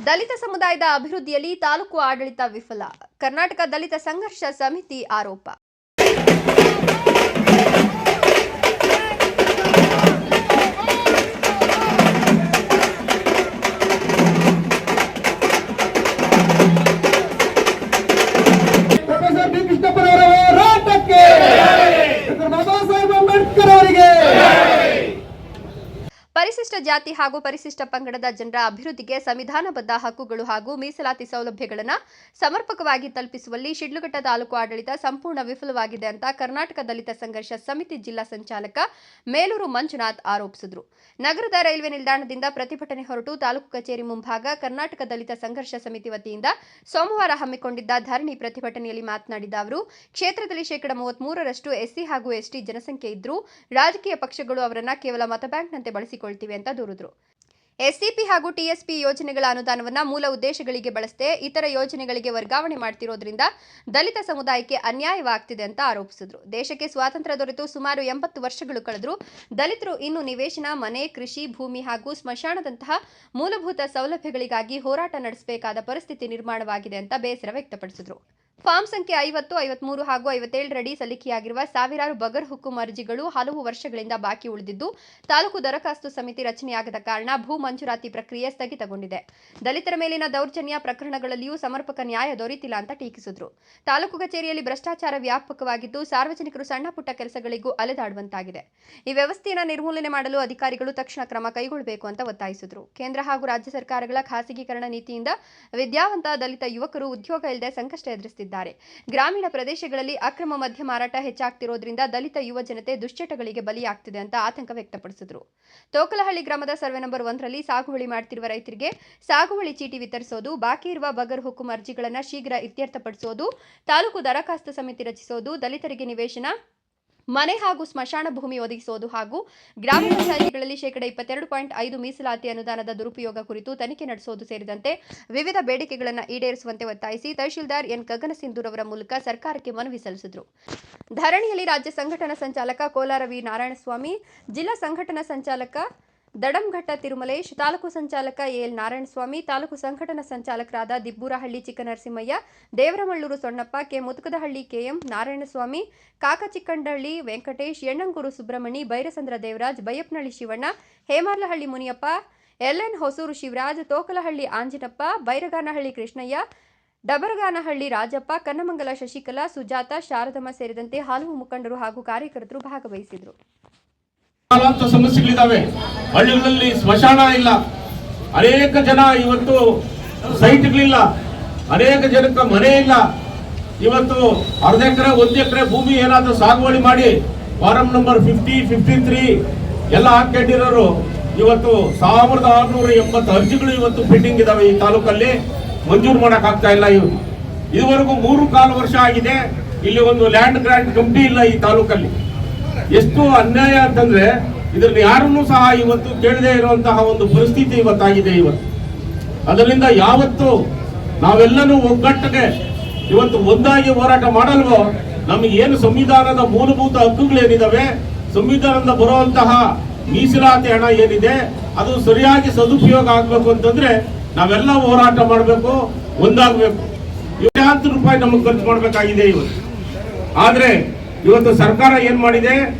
ದಲಿತ ಸಮುದಾಯದ ಅಭಿವೃದ್ಧಿಯಲ್ಲಿ ತಾಲೂಕು ಆಡಳಿತ ವಿಫಲ. ಕರ್ನಾಟಕ ದಲಿತ ಸಂಘರ್ಷ ಸಮಿತಿ ಆರೋಪ. ಪರಿಶಿಷ್ಟ ಜಾತಿ ಹಾಗೂ ಪರಿಶಿಷ್ಟ ಪಂಗಡದ ಜನರ ಅಭಿವೃದ್ಧಿಗೆ ಸಂವಿಧಾನಬದ್ಧ ಹಕ್ಕುಗಳು ಹಾಗೂ ಮೀಸಲಾತಿ ಸೌಲಭ್ಯಗಳನ್ನು ಸಮರ್ಪಕವಾಗಿ ತಲುಪಿಸುವಲ್ಲಿ ಶಿಡ್ಲಘಟ್ಟ ತಾಲೂಕು ಆಡಳಿತ ಸಂಪೂರ್ಣ ವಿಫಲವಾಗಿದೆ ಅಂತ ಕರ್ನಾಟಕ ದಲಿತ ಸಂಘರ್ಷ ಸಮಿತಿ ಜಿಲ್ಲಾ ಸಂಚಾಲಕ ಮೇಲೂರು ಮಂಜುನಾಥ್ ಆರೋಪಿಸಿದರು. ನಗರದ ರೈಲ್ವೆ ನಿಲ್ದಾಣದಿಂದ ಪ್ರತಿಭಟನೆ ಹೊರಟು ತಾಲೂಕು ಕಚೇರಿ ಮುಂಭಾಗ ಕರ್ನಾಟಕ ದಲಿತ ಸಂಘರ್ಷ ಸಮಿತಿ ವತಿಯಿಂದ ಸೋಮವಾರ ಹಮ್ಮಿಕೊಂಡಿದ್ದ ಧರಣಿ ಪ್ರತಿಭಟನೆಯಲ್ಲಿ ಮಾತನಾಡಿದ ಅವರು, ಕ್ಷೇತ್ರದಲ್ಲಿ 33% ಎಸ್ಸಿ ಹಾಗೂ ಎಸ್ಟಿ ಜನಸಂಖ್ಯೆ ಇದ್ದರೂ ರಾಜಕೀಯ ಪಕ್ಷಗಳು ಅವರನ್ನು ಕೇವಲ ಮತಬ್ಯಾಂಕ್ನಂತೆ ಬಳಸಿಕೊಳ್ಳುತ್ತಿವೆ ಅಂತ ದೂರಿದರು. ಎಸ್ಸಿಪಿ ಹಾಗೂ ಟಿಎಸ್ಪಿ ಯೋಜನೆಗಳ ಅನುದಾನವನ್ನು ಮೂಲ ಉದ್ದೇಶಗಳಿಗೆ ಬಳಸದೆ ಇತರ ಯೋಜನೆಗಳಿಗೆ ವರ್ಗಾವಣೆ ಮಾಡುತ್ತಿರುವುದರಿಂದ ದಲಿತ ಸಮುದಾಯಕ್ಕೆ ಅನ್ಯಾಯವಾಗುತ್ತಿದೆ ಅಂತ ಆರೋಪಿಸಿದರು. ದೇಶಕ್ಕೆ ಸ್ವಾತಂತ್ರ್ಯ ದೊರೆತು ಸುಮಾರು 80 ವರ್ಷಗಳು ಕಳೆದರೂ ದಲಿತರು ಇನ್ನೂ ನಿವೇಶನ, ಮನೆ, ಕೃಷಿ ಭೂಮಿ ಹಾಗೂ ಸ್ಮಶಾನದಂತಹ ಮೂಲಭೂತ ಸೌಲಭ್ಯಗಳಿಗಾಗಿ ಹೋರಾಟ ನಡೆಸಬೇಕಾದ ಪರಿಸ್ಥಿತಿ ನಿರ್ಮಾಣವಾಗಿದೆ ಅಂತ ಬೇಸರ ವ್ಯಕ್ತಪಡಿಸಿದರು. ಫಾರ್ಮ್ ಸಂಖ್ಯೆ 50, 53 ಹಾಗೂ 57 ರಡಿ ಸಲ್ಲಿಕೆಯಾಗಿರುವ ಸಾವಿರಾರು ಬಗರ್ ಹುಕುಂ ಅರ್ಜಿಗಳು ಹಲವು ವರ್ಷಗಳಿಂದ ಬಾಕಿ ಉಳಿದಿದ್ದು ತಾಲೂಕು ದರಖಾಸ್ತು ಸಮಿತಿ ರಚನೆಯಾಗದ ಕಾರಣ ಭೂ ಮಂಜೂರಾತಿ ಪ್ರಕ್ರಿಯೆ ಸ್ಥಗಿತಗೊಂಡಿದೆ. ದಲಿತರ ಮೇಲಿನ ದೌರ್ಜನ್ಯ ಪ್ರಕರಣಗಳಲ್ಲಿಯೂ ಸಮರ್ಪಕ ನ್ಯಾಯ ದೊರೆತಿಲ್ಲ ಅಂತ ಟೀಕಿಸಿದರು. ತಾಲೂಕು ಕಚೇರಿಯಲ್ಲಿ ಭ್ರಷ್ಟಾಚಾರ ವ್ಯಾಪಕವಾಗಿದ್ದು ಸಾರ್ವಜನಿಕರು ಸಣ್ಣ ಪುಟ್ಟ ಕೆಲಸಗಳಿಗೂ ಅಲೆದಾಡುವಂತಾಗಿದೆ. ಈ ವ್ಯವಸ್ಥೆಯನ್ನು ನಿರ್ಮೂಲನೆ ಮಾಡಲು ಅಧಿಕಾರಿಗಳು ತಕ್ಷಣ ಕ್ರಮ ಕೈಗೊಳ್ಳಬೇಕು ಅಂತ ಒತ್ತಾಯಿಸಿದರು. ಕೇಂದ್ರ ಹಾಗೂ ರಾಜ್ಯ ಸರ್ಕಾರಗಳ ಖಾಸಗೀಕರಣ ನೀತಿಯಿಂದ ವಿದ್ಯಾವಂತ ದಲಿತ ಯುವಕರು ಉದ್ಯೋಗ ಇಲ್ಲದೆ ಸಂಕಷ್ಟ ಎದುರಿಸುತ್ತಿದ್ದಾರೆ. ಗ್ರಾಮೀಣ ಪ್ರದೇಶಗಳಲ್ಲಿ ಅಕ್ರಮ ಮದ್ಯ ಮಾರಾಟ ಹೆಚ್ಚಾಗ್ತಿರೋದ್ರಿಂದ ದಲಿತ ಯುವ ಜನತೆ ದುಶ್ಚಟಗಳಿಗೆ ಬಲಿಯಾಗ್ತಿದೆ ಅಂತ ಆತಂಕ ವ್ಯಕ್ತಪಡಿಸಿದರು. ತೋಕಲಹಳ್ಳಿ ಗ್ರಾಮದ ಸರ್ವೆ ನಂಬರ್ 1ರಲ್ಲಿ ಸಾಗುವಳಿ ಮಾಡುತ್ತಿರುವ ರೈತರಿಗೆ ಸಾಗುವಳಿ ಚೀಟಿ ವಿತರಿಸೋದು, ಬಾಕಿ ಇರುವ ಬಗರ್ ಹುಕುಂ ಅರ್ಜಿಗಳನ್ನು ಶೀಘ್ರ ಇತ್ಯರ್ಥಪಡಿಸೋದು, ತಾಲೂಕು ದರಖಾಸ್ತು ಸಮಿತಿ ರಚಿಸೋದು, ದಲಿತರಿಗೆ ನಿವೇಶನ, ಮನೆ ಹಾಗೂ ಸ್ಮಶಾನ ಭೂಮಿ ಒದಗಿಸುವುದು ಹಾಗೂ ಗ್ರಾಮ ಪಂಚಾಯಿತಿಗಳಲ್ಲಿ 22.5 ಮೀಸಲಾತಿ ಅನುದಾನದ ದುರುಪಯೋಗ ಕುರಿತು ತನಿಖೆ ನಡೆಸುವುದು ಸೇರಿದಂತೆ ವಿವಿಧ ಬೇಡಿಕೆಗಳನ್ನು ಈಡೇರಿಸುವಂತೆ ಒತ್ತಾಯಿಸಿ ತಹಶೀಲ್ದಾರ್ ಎನ್ ಗಗನಸಿಂಧೂರ್ ಅವರ ಮೂಲಕ ಸರ್ಕಾರಕ್ಕೆ ಮನವಿ ಸಲ್ಲಿಸಿದರು. ಧರಣಿಯಲ್ಲಿ ರಾಜ್ಯ ಸಂಘಟನಾ ಸಂಚಾಲಕ ಕೋಲಾರ ವಿ ನಾರಾಯಣಸ್ವಾಮಿ, ಜಿಲ್ಲಾ ಸಂಘಟನಾ ಸಂಚಾಲಕ ದಡಂಘಟ್ಟ ತಿರುಮಲೇಶ್, ತಾಲೂಕು ಸಂಚಾಲಕ ಎಲ್ ನಾರಾಯಣಸ್ವಾಮಿ, ತಾಲೂಕು ಸಂಘಟನಾ ಸಂಚಾಲಕರಾದ Dibburahalli Chikkanarasimhaiah, Devaramallur Sonnappa, K Muthukadahalli KM Narayanaswamy, Kakachikkandahalli Venkatesh, Yannangur Subramani, Byrasandra Devaraj, Byappanahalli Shivanna, Hemarlahalli Muniyappa, LN Hosur Shivaraj, Tokalahalli Anjinappa, Byraganahalli Krishnaiah, Dabaraganahalli Rajappa, Kannamangala Shashikala, Sujatha, Sharadamma ಸೇರಿದಂತೆ ಹಲವು ಮುಖಂಡರು ಹಾಗೂ ಕಾರ್ಯಕರ್ತರು ಭಾಗವಹಿಸಿದರು. ಸಮಸ್ಯೆಗಳಿದ್ದಾವೆ. ಹಳ್ಳಿಗಳಲ್ಲಿ ಸ್ಮಶಾನ ಇಲ್ಲ, ಅನೇಕ ಜನ ಇವತ್ತು ಸೈಟ್ಗಳಿಲ್ಲ, ಅನೇಕ ಜನಕ್ಕೆ ಮನೆ ಇಲ್ಲ. ಇವತ್ತು ಅರ್ಧ ಎಕರೆ 1 ಎಕರೆ ಭೂಮಿ ಏನಾದ್ರೂ ಸಾಗುವಳಿ ಮಾಡಿ ಫಾರಂ ನಂಬರ್ 50, 53 ಎಲ್ಲ ಹಾಕೊಂಡಿರೋರು ಇವತ್ತು 1680 ಅರ್ಜಿಗಳು ಇವತ್ತು ಪೆಂಡಿಂಗ್ ಇದಾವೆ. ಈ ತಾಲೂಕಲ್ಲಿ ಮಂಜೂರು ಮಾಡಕ್ ಆಗ್ತಾ ಇಲ್ಲ. ಇದುವರೆಗೂ 3.25 ವರ್ಷ ಆಗಿದೆ. ಇಲ್ಲಿ ಒಂದು ಲ್ಯಾಂಡ್ ಗ್ರಾಂಟ್ ಕಂಪ್ನಿ ಇಲ್ಲ ಈ ತಾಲೂಕಲ್ಲಿ. ಎಷ್ಟು ಅನ್ಯಾಯ ಅಂತಂದ್ರೆ ಇದನ್ನ ಯಾರನ್ನೂ ಸಹ ಇವತ್ತು ಕೇಳದೇ ಇರುವಂತಹ ಒಂದು ಪರಿಸ್ಥಿತಿ ಇವತ್ತಾಗಿದೆ. ಅದರಿಂದ ಯಾವತ್ತು ನಾವೆಲ್ಲನೂ ಒಗ್ಗಟ್ಟಿಗೆ ಇವತ್ತು ಒಂದಾಗಿ ಹೋರಾಟ ಮಾಡಲ್ವೋ, ನಮಗೆ ಏನು ಸಂವಿಧಾನದ ಮೂಲಭೂತ ಹಕ್ಕುಗಳೇನಿದಾವೆ, ಸಂವಿಧಾನದಿಂದ ಬರುವಂತಹ ಮೀಸಲಾತಿ ಹಣ ಏನಿದೆ ಅದು ಸರಿಯಾಗಿ ಸದುಪಯೋಗ ಆಗ್ಬೇಕು ಅಂತಂದ್ರೆ ನಾವೆಲ್ಲ ಹೋರಾಟ ಮಾಡಬೇಕು, ಒಂದಾಗಬೇಕು. ₹1,000 ನಮಗೆ ಖರ್ಚು ಮಾಡಬೇಕಾಗಿದೆ ಇವತ್ತು. ಆದ್ರೆ ಇವತ್ತು ಸರ್ಕಾರ ಏನ್ ಮಾಡಿದೆ,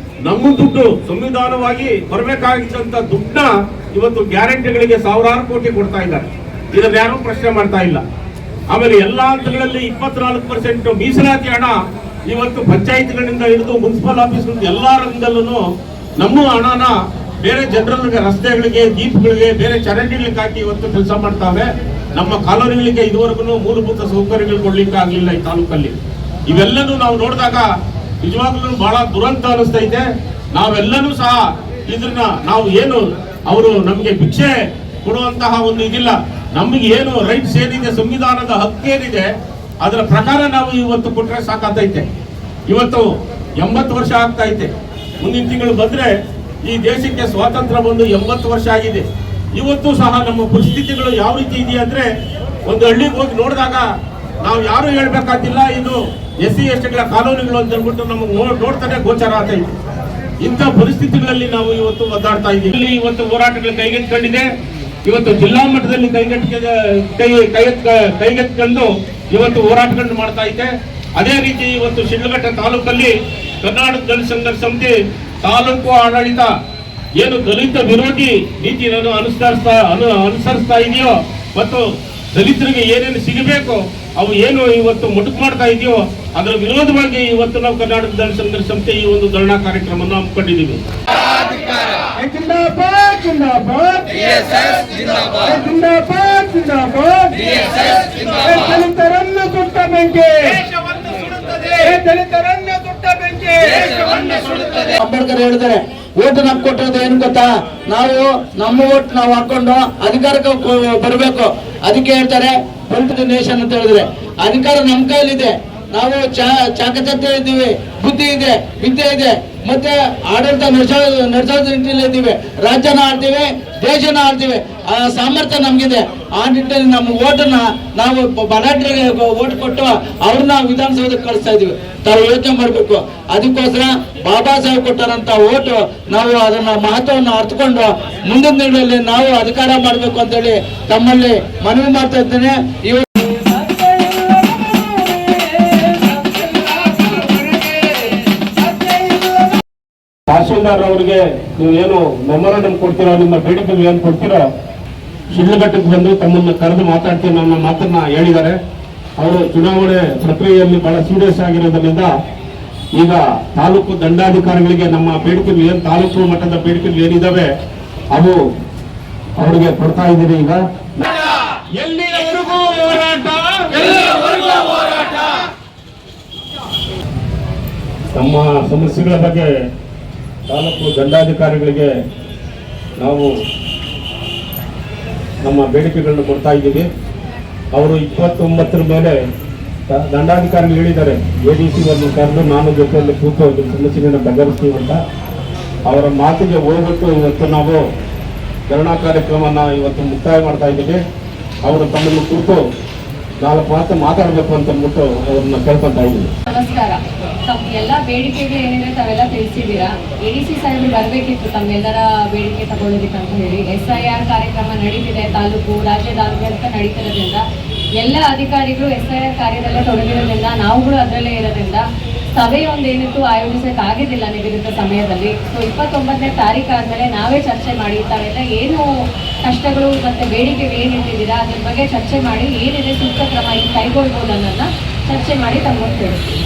ನಮ್ಮ ದುಡ್ಡು ಸಂವಿಧಾನವಾಗಿ ಬರಬೇಕಾಗಿದ್ದಂತ ದುಡ್ಡನ್ನ ಇವತ್ತು ಗ್ಯಾರಂಟಿಗಳಿಗೆ ಸಾವಿರಾರು ಕೋಟಿ ಕೊಡ್ತಾ ಇದ್ದಾರೆ. ಇದನ್ನ ಯಾರು ಪ್ರಶ್ನೆ ಮಾಡ್ತಾ ಇಲ್ಲ. ಆಮೇಲೆ ಎಲ್ಲಾ ಹಂತಗಳಲ್ಲಿ 24% ಮೀಸಲಾತಿ ಹಣ ಇವತ್ತು ಪಂಚಾಯತ್ಗಳಿಂದ ಹಿಡಿದು ಮುನ್ಸಿಪಲ್ ಆಫೀಸ್ ಎಲ್ಲಾ ರಂಗದಲ್ಲೂ ನಮ್ಮ ಹಣನ ಬೇರೆ ಜನರಲ್ಗೆ, ರಸ್ತೆಗಳಿಗೆ, ದೀಪಗಳಿಗೆ, ಬೇರೆ ಚರಂಡಿಗಳಿಗೆ ಹಾಕಿ ಇವತ್ತು ಕೆಲಸ ಮಾಡ್ತಾವೆ. ನಮ್ಮ ಕಾಲೋನಿಗಳಿಗೆ ಇದುವರೆಗೂ ಮೂಲಭೂತ ಸೌಕರ್ಯಗಳು ಕೊಡ್ಲಿಕ್ಕೆ ಆಗ್ಲಿಲ್ಲ ಈ ತಾಲೂಕಲ್ಲಿ. ಇವೆಲ್ಲನೂ ನಾವು ನೋಡಿದಾಗ ನಿಜವಾಗ್ಲೂ ಬಹಳ ದುರಂತ ಅನಿಸ್ತೈತೆ. ನಾವೆಲ್ಲನೂ ಸಹ ಇದನ್ನ ನಾವು ಏನು ಅವರು ನಮಗೆ ಭಿಕ್ಷೆ ಕೊಡುವಂತಹ ಒಂದು ಇದಿಲ್ಲ. ನಮಗೆ ಏನು ರೈಟ್ಸ್ ಏನಿದೆ, ಸಂವಿಧಾನದ ಹಕ್ಕೇನಿದೆ ಅದರ ಪ್ರಕಾರ ನಾವು ಇವತ್ತು ಕೊಟ್ರೆ ಸಾಕಾಗ್ತೈತೆ. ಇವತ್ತು 80 ವರ್ಷ ಆಗ್ತಾ ಐತೆ. ಮುಂದಿನ ತಿಂಗಳು ಬಂದ್ರೆ ಈ ದೇಶಕ್ಕೆ ಸ್ವಾತಂತ್ರ್ಯ ಬಂದು 80 ವರ್ಷ ಆಗಿದೆ. ಇವತ್ತು ಸಹ ನಮ್ಮ ಪರಿಸ್ಥಿತಿಗಳು ಯಾವ ರೀತಿ ಇದೆ ಅಂದ್ರೆ, ಒಂದು ಹಳ್ಳಿಗೆ ಹೋಗಿ ನೋಡಿದಾಗ ನಾವು ಯಾರು ಹೇಳ್ಬೇಕಾಗಿಲ್ಲ, ಇದು SC STಗಳ ಕಾನೂನುಗಳು ಅಂತ ಹೇಳ್ಬಿಟ್ಟು ನಮಗೆ ನೋಡ್ತಾನೆ ಗೋಚರ ಆಗ್ತೈತೆ. ಇಂಥ ಪರಿಸ್ಥಿತಿಗಳಲ್ಲಿ ನಾವು ಇವತ್ತು ಒದ್ದಾಡ್ತಾ ಇದ್ದೀವಿ. ಇವತ್ತು ಹೋರಾಟಗಳು ಕೈಗೆತ್ತಿಕೊಂಡಿದೆ. ಇವತ್ತು ಜಿಲ್ಲಾ ಮಟ್ಟದಲ್ಲಿ ಕೈಗೆತ್ತಿಕೊಂಡು ಇವತ್ತು ಹೋರಾಟಗಳನ್ನು ಮಾಡ್ತಾ ಇದೆ. ಅದೇ ರೀತಿ ಇವತ್ತು ಶಿಡ್ಲಘಟ್ಟ ತಾಲೂಕಲ್ಲಿ ಕರ್ನಾಟಕ ದಲಿತ ಸಂಘರ್ಷ ಸಮಿತಿ ತಾಲೂಕು ಆಡಳಿತ ಏನು ದಲಿತ ವಿರೋಧಿ ನೀತಿಯನ್ನು ಅನುಸರಿಸ್ತಾ ಇದೆಯೋ ಮತ್ತು ದಲಿತರಿಗೆ ಏನೇನು ಸಿಗಬೇಕು ಅವು ಏನು ಇವತ್ತು ಮೊಟಕು ಮಾಡ್ತಾ ಇದೆಯೋ ಅದರ ವಿರೋಧವಾಗಿ ಇವತ್ತು ನಾವು ಕರ್ನಾಟಕ ದಲಿತ ಸಂಘರ್ಷ ಸಮಿತಿ ಈ ಒಂದು ಧರಣಾ ಕಾರ್ಯಕ್ರಮವನ್ನು ಹಮ್ಮಿಕೊಂಡಿದ್ದೀವಿ. ದಲಿತರನ್ನು ಸುಟ್ಟ ಬೆಂಕಿ, ದಲಿತರನ್ನು ಸುಟ್ಟ ಬೆಂಕಿ. ಅಂಬೇಡ್ಕರ್ ಹೇಳಿದ್ದಾರೆ, ಓಟ್ ನಮ್ಗೆ ಕೊಟ್ಟಿರೋದು ಏನು ಗೊತ್ತಾ, ನಾವು ನಮ್ಮ ಓಟ್ ನಾವು ಹಾಕೊಂಡು ಅಧಿಕಾರಕ್ಕೆ ಬರಬೇಕು. ಅದಕ್ಕೆ ಹೇಳ್ತಾರೆ ಪೊಲಿಟಿಕಲ್ ನೇಷನ್ ಅಂತ ಹೇಳಿದ್ರೆ ಅಧಿಕಾರ ನಮ್ಮ ಕೈಲಿದೆ. ನಾವು ಚಾಕಚಕ್ಯ ಇದ್ದೀವಿ, ಬುದ್ಧಿ ಇದೆ, ವಿದ್ಯೆ ಇದೆ, ಮತ್ತೆ ಆಡಳಿತ ನಡೆಸೋದು ನಿಟ್ಟಿನಲ್ಲಿ ಇದ್ದೀವಿ. ರಾಜ್ಯನ ಆಳ್ತೀವಿ, ದೇಶನ ಆಳ್ತೀವಿ. ಆ ಸಾಮರ್ಥ್ಯ ನಮಗಿದೆ. ಆ ನಿಟ್ಟಿನಲ್ಲಿ ನಮ್ಮ ಓಟನ್ನ ನಾವು ಬಲಾಢ್ಯರಿಗೆ ಓಟ್ ಕೊಟ್ಟು ಅವ್ರನ್ನ ವಿಧಾನಸೌಧಕ್ಕೆ ಕಳಿಸ್ತಾ ಇದೀವಿ. ತಾವು ಯೋಚನೆ ಮಾಡಬೇಕು. ಅದಕ್ಕೋಸ್ಕರ ಬಾಬಾ ಸಾಹೇಬ್ ಕೊಟ್ಟರಂತ ಓಟು ನಾವು ಅದನ್ನ ಮಹತ್ವವನ್ನು ಅರ್ಥಕೊಂಡು ಮುಂದಿನ ದಿನಗಳಲ್ಲಿ ನಾವು ಅಧಿಕಾರ ಮಾಡಬೇಕು ಅಂತೇಳಿ ತಮ್ಮಲ್ಲಿ ಮನವಿ ಮಾಡ್ತಾ ಇದ್ದೇನೆ. ತಹಶೀಲ್ದಾರ್ ಅವರಿಗೆ ನೀವು ಏನು ಮೆಮೊರಾಂಡಮ್ ಕೊಡ್ತೀರೋ, ನಿಮ್ಮ ಬೇಡಿಕೆ ಏನು ಕೊಡ್ತೀರೋ, ಶಿಡ್ಲಘಟ್ಟಕ್ಕೆ ಬಂದು ತಮ್ಮನ್ನು ಕರೆದು ಮಾತಾಡ್ತೀನಿ ಅನ್ನೋ ಮಾತನ್ನ ಹೇಳಿದ್ದಾರೆ. ಅವರು ಚುನಾವಣೆ ಪ್ರಕ್ರಿಯೆಯಲ್ಲಿ ಬಹಳ ಸೀರಿಯಸ್ ಆಗಿರೋದ್ರಿಂದ ಈಗ ತಾಲೂಕು ದಂಡಾಧಿಕಾರಿಗಳಿಗೆ ನಮ್ಮ ಬೇಡಿಕೆಗಳು ಏನು ತಾಲೂಕು ಮಟ್ಟದ ಬೇಡಿಕೆಗಳು ಏನಿದಾವೆ ಅವು ಅವರಿಗೆ ಕೊಡ್ತಾ ಇದ್ದೀರಿ. ಈಗ ಎಲ್ಲಿವರೆಗೂ ಹೋರಾಟ, ನಮ್ಮ ಸಮಸ್ಯೆಗಳ ಬಗ್ಗೆ ತಾಲೂಕು ದಂಡಾಧಿಕಾರಿಗಳಿಗೆ ನಾವು ನಮ್ಮ ಬೇಡಿಕೆಗಳನ್ನು ಕೊಡ್ತಾ ಇದ್ದೀವಿ. ಅವರು 29ರ ಮೇಲೆ ದಂಡಾಧಿಕಾರಿಗಳು ಹೇಳಿದ್ದಾರೆ, ADC ಒಂದು ಕರೆದು ನಾನು ಜೊತೆಯಲ್ಲಿ ಕೂತು ಸಮಸ್ಯೆಗಳನ್ನ ಬಗೆಹರಿಸ್ತೀವಿ ಅಂತ. ಅವರ ಮಾತಿಗೆ ಹೋಗ್ಬಿಟ್ಟು ಇವತ್ತು ನಾವು ಧರಣಾ ಕಾರ್ಯಕ್ರಮನ ಇವತ್ತು ಮುಕ್ತಾಯ ಮಾಡ್ತಾ ಇದ್ದೀವಿ. ಅವರು ತಮ್ಮನ್ನು ಕೂತು 4 ಮಾತು ಮಾತಾಡಬೇಕು ಅಂತ ಅಂದ್ಬಿಟ್ಟು ಅವ್ರನ್ನ ಕೇಳ್ಕೊತಾ ಇದ್ದೀವಿ. ನಮಸ್ಕಾರ. ತಮ್ಮ ಎಲ್ಲ ಬೇಡಿಕೆಗಳು ಏನಿದೆ ತಾವೆಲ್ಲ ತಿಳಿಸಿದ್ದೀರಾ. ADC ಸಾಹೇಬರು ಬರಬೇಕಿತ್ತು ತಮ್ಮೆಲ್ಲರ ಬೇಡಿಕೆ ತಗೊಳ್ಳೋದಕ್ಕೆ ಅಂತ ಹೇಳಿ. SIR ಕಾರ್ಯಕ್ರಮ ನಡೀತಿದೆ, ತಾಲೂಕು ರಾಜ್ಯದಾದ್ಯಂತ ನಡೀತಿರೋದ್ರಿಂದ ಎಲ್ಲ ಅಧಿಕಾರಿಗಳು SIR ಕಾರ್ಯದಲ್ಲೇ ತೊಡಗಿರೋದ್ರಿಂದ ನಾವುಗಳು ಅದರಲ್ಲೇ ಇರೋದ್ರಿಂದ ಸಭೆ ಒಂದೇನಿತ್ತು ಆಯೋಜಿಸೋಕ್ಕಾಗಿದ್ದಿಲ್ಲ ನಿಗದಿತ ಸಮಯದಲ್ಲಿ. ಸೊ 29ನೇ ತಾರೀಕು ಆದಮೇಲೆ ನಾವೇ ಚರ್ಚೆ ಮಾಡಿ ತಾವೆಲ್ಲ ಏನು ಕಷ್ಟಗಳು ಮತ್ತು ಬೇಡಿಕೆಗಳು ಏನಿಟ್ಟಿದ್ದೀರಾ ಅದ್ರ ಬಗ್ಗೆ ಚರ್ಚೆ ಮಾಡಿ ಏನಿದೆ ಸೂಕ್ತ ಕ್ರಮ ಈಗ ಕೈಗೊಳ್ಬೋದು ಅನ್ನೋದನ್ನ ಚರ್ಚೆ ಮಾಡಿ ತಮ್ಮ ತಿಳಿಸ್ತೀವಿ.